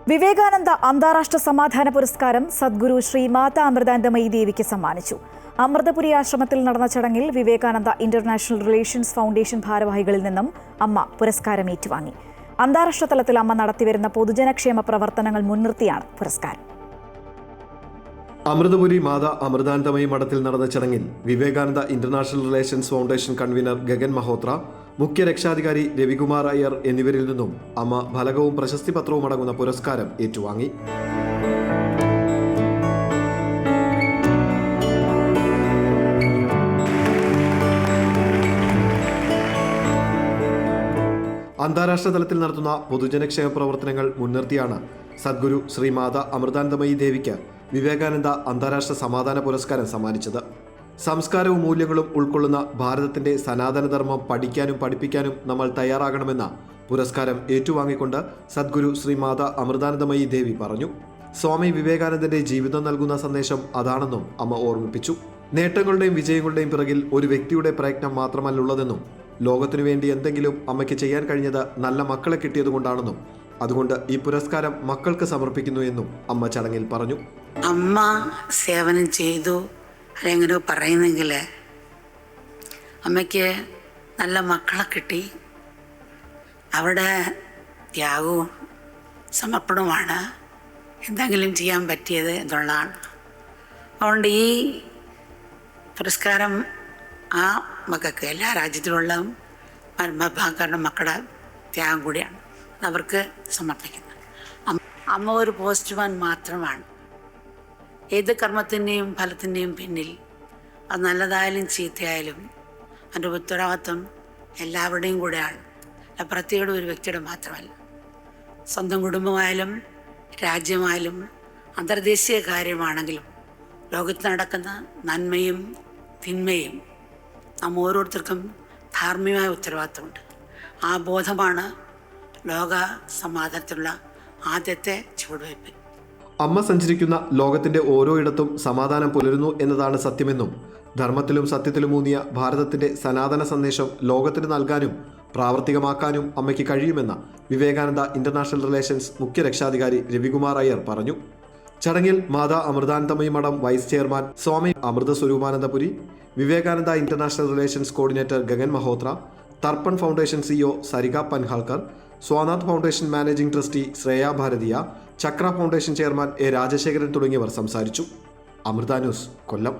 വിവേകാനന്ദ അന്താരാഷ്ട്ര സമാധാന പുരസ്കാരം സദ്ഗുരു ശ്രീ മാതാ അമൃതാനന്ദമയി ദേവിക്ക് സമ്മാനിച്ചു. അമൃതപുരി ആശ്രമത്തിൽ നടന്ന ചടങ്ങിൽ വിവേകാനന്ദ ഇന്റർനാഷണൽ റിലേഷൻസ് ഫൗണ്ടേഷൻ ഭാരവാഹികളിൽ നിന്നും അമ്മ പുരസ്കാരം ഏറ്റുവാങ്ങി. അന്താരാഷ്ട്ര തലത്തിൽ അമ്മ നടത്തിവരുന്ന പൊതുജനക്ഷേമ പ്രവർത്തനങ്ങൾ മുൻനിർത്തിയാണ് പുരസ്കാരം. അമൃതപുരി മാതാ അമൃതാനന്ദമയി മഠത്തിൽ നടന്ന ചടങ്ങിൽ Vivekananda international relations foundation convener Gagan Mahotra, മുഖ്യ രക്ഷാധികാരി രവികുമാർ അയ്യർ എന്നിവരിൽ നിന്നും അമ്മ ഫലകവും പ്രശസ്തി പത്രവും അടങ്ങുന്ന പുരസ്കാരം ഏറ്റുവാങ്ങി. അന്താരാഷ്ട്ര തലത്തിൽ നടത്തുന്ന പൊതുജനക്ഷേമ പ്രവർത്തനങ്ങൾ മുൻനിർത്തിയാണ് സദ്ഗുരു ശ്രീ മാതാ അമൃതാനന്ദമയി ദേവിക്ക് വിവേകാനന്ദ അന്താരാഷ്ട്ര സമാധാന പുരസ്കാരം സമ്മാനിച്ചത്. സംസ്കാരവും മൂല്യങ്ങളും ഉൾക്കൊള്ളുന്ന ഭാരതത്തിന്റെ സനാതനധർമ്മം പഠിക്കാനും പഠിപ്പിക്കാനും നമ്മൾ തയ്യാറാകണമെന്ന പുരസ്കാരം ഏറ്റുവാങ്ങിക്കൊണ്ട് സദ്ഗുരു ശ്രീ മാതാ അമൃതാനന്ദമയി ദേവി പറഞ്ഞു. സ്വാമി വിവേകാനന്ദന്റെ ജീവിതം നൽകുന്ന സന്ദേശം അതാണെന്നും അമ്മ ഓർമ്മിപ്പിച്ചു. നേട്ടങ്ങളുടെയും വിജയങ്ങളുടെയും പിറകിൽ ഒരു വ്യക്തിയുടെ പ്രയത്നം മാത്രമല്ലുള്ളതെന്നും ലോകത്തിനു വേണ്ടി എന്തെങ്കിലും അമ്മയ്ക്ക് ചെയ്യാൻ കഴിഞ്ഞത് നല്ല മക്കളെ കിട്ടിയതുകൊണ്ടാണെന്നും അതുകൊണ്ട് ഈ പുരസ്കാരം മക്കൾക്ക് സമർപ്പിക്കുന്നു എന്നും അമ്മ ചടങ്ങിൽ പറഞ്ഞു. അമ്മ സേവനം ചെയ്തു അല്ലെങ്ങനെ പറയുന്നെങ്കിൽ അമ്മയ്ക്ക് നല്ല മക്കളെ കിട്ടി. അവിടെ ത്യാഗവും സമർപ്പണവുമാണ് എന്തെങ്കിലും ചെയ്യാൻ പറ്റിയത് എന്നുള്ളതാണ്. അതുകൊണ്ട് ഈ പുരസ്കാരം ആ മക്കൾക്ക് എല്ലാ രാജ്യത്തിലുള്ള മഹാഭാഗക്കാരുടെ മക്കളുടെ ത്യാഗം കൂടിയാണ് അവർക്ക് സമർപ്പിക്കുന്നത്. അമ്മ ഒരു പോസ്റ്റ്മാൻ മാത്രമാണ്. ഏത് കർമ്മത്തിൻ്റെയും ഫലത്തിൻ്റെയും പിന്നിൽ അത് നല്ലതായാലും ചീത്തയായാലും അതിൻ്റെ ഉത്തരവാദിത്വം എല്ലാവരുടെയും കൂടെയാണ്. പ്രത്യേക ഒരു വ്യക്തിയുടെ മാത്രമല്ല. സ്വന്തം കുടുംബമായാലും രാജ്യമായാലും അന്തർദേശീയ കാര്യമാണെങ്കിലും ലോകത്ത് നടക്കുന്ന നന്മയും തിന്മയും നാം ഓരോരുത്തർക്കും ധാർമ്മികമായ ഉത്തരവാദിത്വമുണ്ട്. ആ ബോധമാണ് ലോക സമാധാനത്തിലുള്ള ആദ്യത്തെ ചുവടുവയ്പ്. അമ്മ സഞ്ചരിക്കുന്ന ലോകത്തിന്റെ ഓരോ ഇടത്തും സമാധാനം പുലരുന്നു എന്നതാണ് സത്യമെന്നും ധർമ്മത്തിലും സത്യത്തിലും ഊന്നിയ ഭാരതത്തിന്റെ സനാതന സന്ദേശം ലോകത്തിന് നൽകാനും പ്രാവർത്തികമാക്കാനും അമ്മയ്ക്ക് കഴിയുമെന്ന് വിവേകാനന്ദ ഇന്റർനാഷണൽ റിലേഷൻസ് മുഖ്യ രക്ഷാധികാരി രവികുമാർ അയ്യർ പറഞ്ഞു. ചടങ്ങിൽ മാതാ അമൃതാനന്ദമയി മഠം vice chairman Swami Amrita Swarupanandapuri, Vivekananda international relations coordinator Gagan Mahotra, Tarpan foundation CEO Sarika Panhalkar, Swanath foundation managing trustee Shreya Bharatiya, Chakra foundation chairman A Rajasekharan തുടങ്ങിയവർ സംസാരിച്ചു. അമൃത ന്യൂസ്, കൊല്ലം.